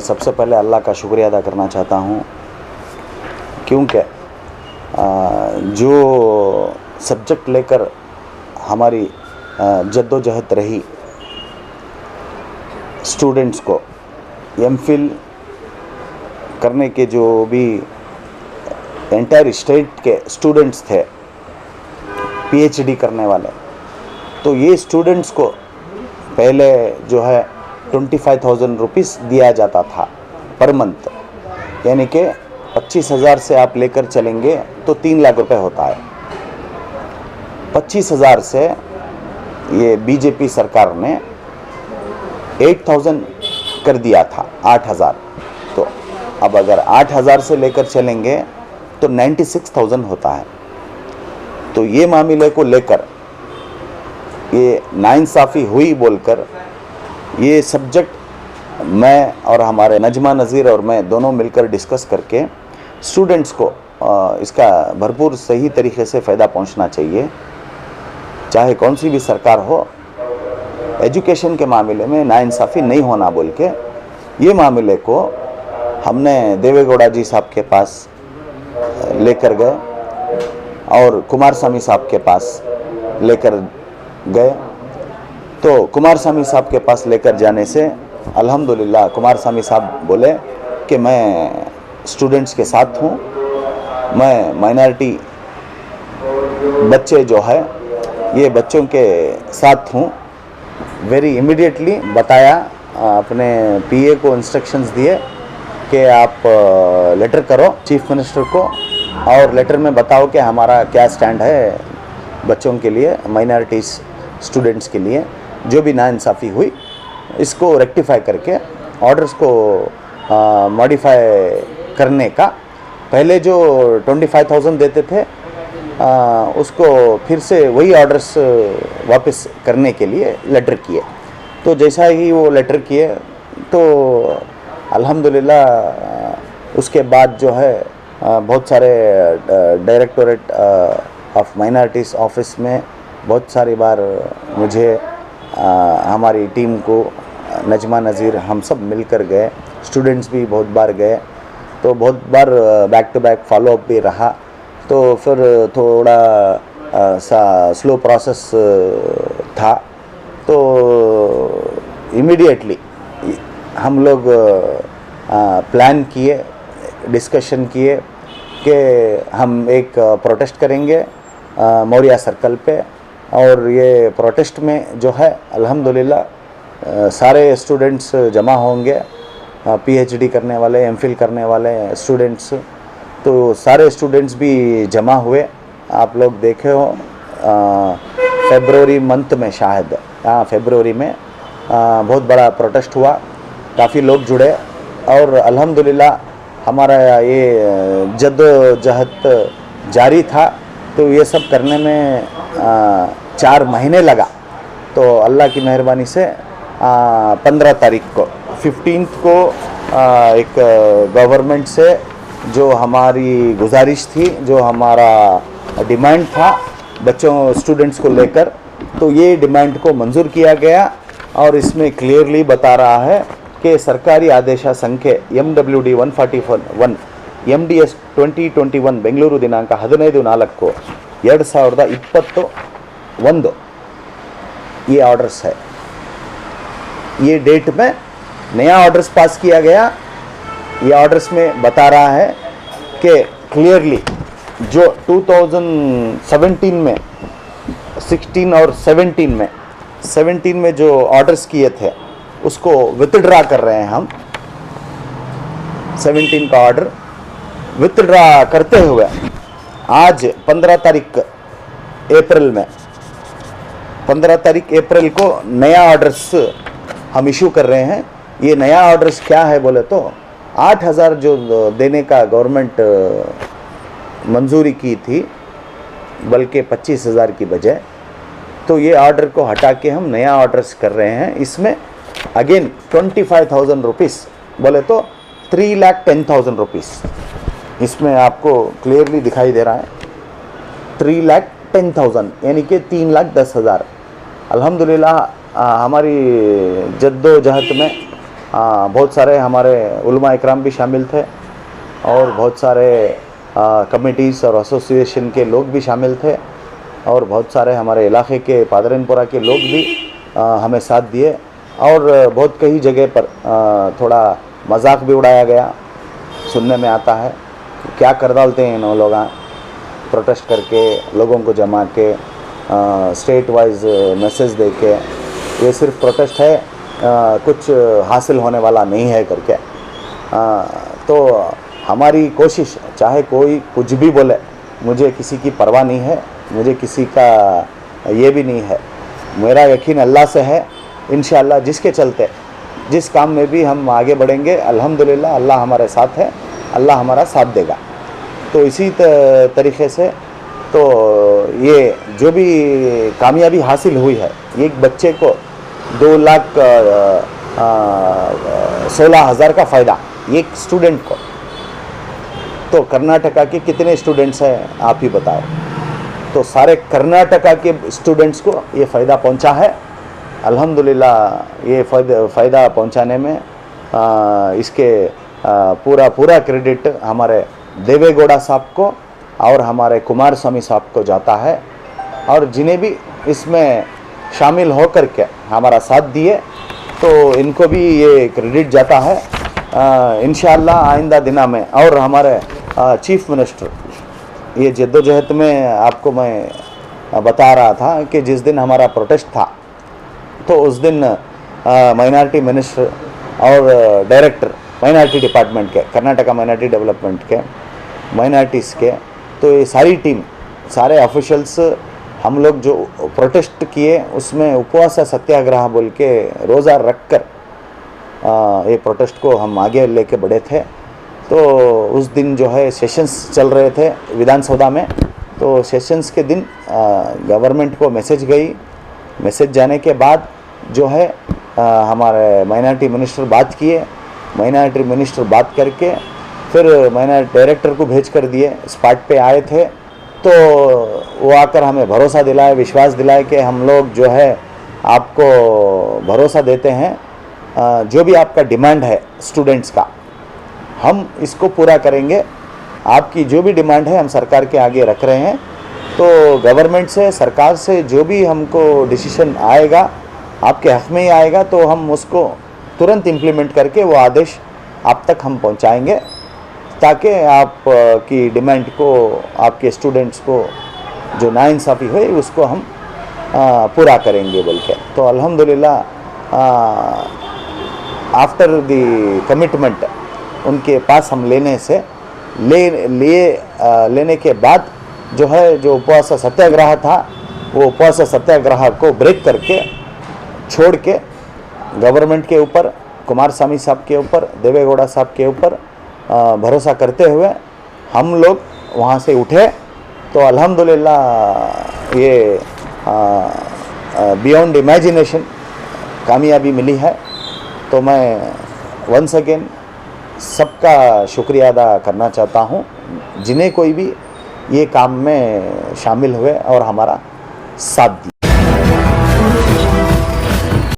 सबसे पहले अल्लाह का शुक्रिया अदा करना चाहता हूँ, क्योंकि जो सब्जेक्ट लेकर हमारी जद्दोजहद रही, स्टूडेंट्स को एमफिल करने के जो भी एंटायर स्टेट के स्टूडेंट्स थे, पीएचडी करने वाले, तो ये स्टूडेंट्स को पहले जो है 25,000 रुपीज़ दिया जाता था पर मंथ, यानी कि 25,000 से आप लेकर चलेंगे तो 3 लाख रुपए होता है। 25,000 से ये बीजेपी सरकार ने 8,000 कर दिया था, 8,000। तो अब अगर 8,000 से लेकर चलेंगे तो 96,000 होता है। तो ये मामले को लेकर ये नाइंसाफ़ी हुई बोलकर ये सब्जेक्ट मैं और हमारे नजमा नज़ीर और मैं दोनों मिलकर डिस्कस करके स्टूडेंट्स को इसका भरपूर सही तरीके से फ़ायदा पहुंचना चाहिए। चाहे कौन सी भी सरकार हो, एजुकेशन के मामले में नाइंसाफ़ी नहीं होना बोल के ये मामले को हमने देवेगौड़ा जी साहब के पास लेकर गए और कुमारस्वामी साहब के पास लेकर गए। तो कुमारस्वामी साहब के पास लेकर जाने से अल्हम्दुलिल्लाह कुमारस्वामी साहब बोले कि मैं स्टूडेंट्स के साथ हूँ, मैं माइनॉरिटी बच्चे जो है ये बच्चों के साथ हूँ। वेरी इमीडिएटली बताया, अपने पीए को इंस्ट्रक्शंस दिए कि आप लेटर करो चीफ मिनिस्टर को और लेटर में बताओ कि हमारा क्या स्टैंड है बच्चों के लिए, माइनॉरिटीज़ स्टूडेंट्स के लिए जो भी नाइंसाफ़ी हुई इसको रेक्टिफाई करके ऑर्डर्स को मॉडिफाई करने का। पहले जो 25,000 देते थे उसको फिर से वही ऑर्डर्स वापस करने के लिए लेटर किए। तो जैसा ही वो लेटर किए तो अल्हम्दुलिल्लाह उसके बाद जो है बहुत सारे डायरेक्टोरेट ऑफ माइनॉरिटीज़ ऑफिस में बहुत सारी बार मुझे हमारी टीम को नजमा नज़ीर हम सब मिलकर गए, स्टूडेंट्स भी बहुत बार गए, तो बहुत बार बैक टू बैक फॉलोअप भी रहा। तो फिर थोड़ा सा स्लो प्रोसेस था। तो इमीडिएटली हम लोग प्लान किए, डिस्कशन किए कि हम एक प्रोटेस्ट करेंगे मौर्या सर्कल पे, और ये प्रोटेस्ट में जो है अल्हम्दुलिल्लाह सारे स्टूडेंट्स जमा होंगे, पीएचडी करने वाले, एमफिल करने वाले स्टूडेंट्स। तो सारे स्टूडेंट्स भी जमा हुए। आप लोग देखे हो फरवरी मंथ में, शायद फरवरी में बहुत बड़ा प्रोटेस्ट हुआ, काफ़ी लोग जुड़े और अल्हम्दुलिल्लाह हमारा ये जद्दोजहद जारी था। तो ये सब करने में 4 महीने लगा। तो अल्लाह की मेहरबानी से 15 तारीख को 15th को एक गवर्नमेंट से जो हमारी गुजारिश थी, जो हमारा डिमांड था बच्चों स्टूडेंट्स को लेकर, तो ये डिमांड को मंजूर किया गया। और इसमें क्लियरली बता रहा है कि सरकारी आदेश संख्ये MWD 141 MDS 2021 ಬೆಂಗಳೂರು ದಿನಾಂಕ 15/4/2021 ये ऑर्डर्स है। ये डेट में नया ऑर्डर्स पास किया गया। ये ऑर्डर्स में बता रहा है कि क्लियरली जो 2017 में 16 और 17 में जो ऑर्डर्स किए थे उसको विथड्रा कर रहे हैं हम। 17 का ऑर्डर विथड्रा करते हुए आज 15 तारीख अप्रैल में 15 तारीख अप्रैल को नया ऑर्डर्स हम इशू कर रहे हैं। ये नया ऑर्डर्स क्या है बोले तो 8,000 जो देने का गवर्नमेंट मंजूरी की थी, बल्कि 25,000 की बजाय, तो ये ऑर्डर को हटा के हम नया ऑर्डर्स कर रहे हैं। इसमें अगेन 25,000 रुपीज़ बोले तो 3,10,000 रुपीज़ इसमें आपको क्लियरली दिखाई दे रहा है। 3,10,000 यानी कि 3,10,000। अल्हम्दुलिल्लाह हमारी जद्दोजहद में बहुत सारे हमारे उलमा इकराम भी शामिल थे और बहुत सारे कमिटीज़ और एसोसिएशन के लोग भी शामिल थे और बहुत सारे हमारे इलाके के पादरनपुरा के लोग भी हमें साथ दिए और बहुत कई जगह पर थोड़ा मजाक भी उड़ाया गया। सुनने में आता है कि क्या कर डालते हैं इन लोग प्रोटेस्ट करके लोगों को जमा के स्टेट वाइज मैसेज दे के, ये सिर्फ प्रोटेस्ट है, कुछ हासिल होने वाला नहीं है करके। तो हमारी कोशिश, चाहे कोई कुछ भी बोले, मुझे किसी की परवाह नहीं है, मुझे किसी का ये भी नहीं है। मेरा यकीन अल्लाह से है। इंशाअल्लाह जिसके चलते जिस काम में भी हम आगे बढ़ेंगे, अल्हम्दुलिल्लाह अल्लाह हमारे साथ है, अल्लाह हमारा साथ देगा। तो इसी तरीक़े से तो ये जो भी कामयाबी हासिल हुई है, एक बच्चे को 2,16,000 का फ़ायदा एक स्टूडेंट को, तो कर्नाटका के कितने स्टूडेंट्स हैं आप ही बताओ। तो सारे कर्नाटका के स्टूडेंट्स को ये फ़ायदा पहुंचा है। अल्हम्दुलिल्लाह ये फ़ायदा पहुंचाने में इसके पूरा क्रेडिट हमारे देवेगौड़ा साहब को और हमारे कुमार स्वामी साहब को जाता है, और जिन्हें भी इसमें शामिल होकर के हमारा साथ दिए तो इनको भी ये क्रेडिट जाता है। इंशाअल्लाह आइंदा दिना में, और हमारे चीफ मिनिस्टर, ये जद्दोजहद में आपको मैं बता रहा था कि जिस दिन हमारा प्रोटेस्ट था तो उस दिन माइनॉरिटी मिनिस्टर और डायरेक्टर माइनॉरिटी डिपार्टमेंट के, कर्नाटका माइनॉरिटी डेवलपमेंट के, माइनॉरिटीज़ के, तो ये सारी टीम, सारे ऑफिशियल्स, हम लोग जो प्रोटेस्ट किए उसमें उपवास सत्याग्रह बोल के रोज़ा रख कर ये प्रोटेस्ट को हम आगे लेके बढ़े थे। तो उस दिन जो है सेशंस चल रहे थे विधानसभा में, तो सेशंस के दिन गवर्नमेंट को मैसेज गई। मैसेज जाने के बाद जो है हमारे माइनॉरिटी मिनिस्टर बात किए, माइनॉरिटी मिनिस्टर बात करके फिर माइनॉरिटी डायरेक्टर को भेज कर दिए, स्पॉट पे आए थे। तो वो आकर हमें भरोसा दिलाए, विश्वास दिलाए कि हम लोग जो है आपको भरोसा देते हैं, जो भी आपका डिमांड है स्टूडेंट्स का, हम इसको पूरा करेंगे। आपकी जो भी डिमांड है हम सरकार के आगे रख रहे हैं। तो गवर्नमेंट से, सरकार से जो भी हमको डिसीजन आएगा आपके हक़ में ही आएगा, तो हम उसको तुरंत इम्प्लीमेंट करके वो आदेश आप तक हम पहुंचाएंगे, ताकि आप की डिमांड को, आपके स्टूडेंट्स को जो नाइंसाफ़ी हुई उसको हम पूरा करेंगे बोल के। तो अल्हम्दुलिल्लाह आफ्टर द कमिटमेंट उनके पास हम लेने के बाद जो है, जो उपवास सत्याग्रह था, वो उपवास सत्याग्रह को ब्रेक करके छोड़ के गवर्नमेंट के ऊपर, कुमार स्वामी साहब के ऊपर, देवेगौड़ा साहब के ऊपर भरोसा करते हुए हम लोग वहाँ से उठे। तो अल्हम्दुलिल्लाह ये बियॉन्ड इमेजिनेशन कामयाबी मिली है। तो मैं वंस अगेन सबका शुक्रिया अदा करना चाहता हूँ, जिन्हें कोई भी ये काम में शामिल हुए और हमारा साथ दिया।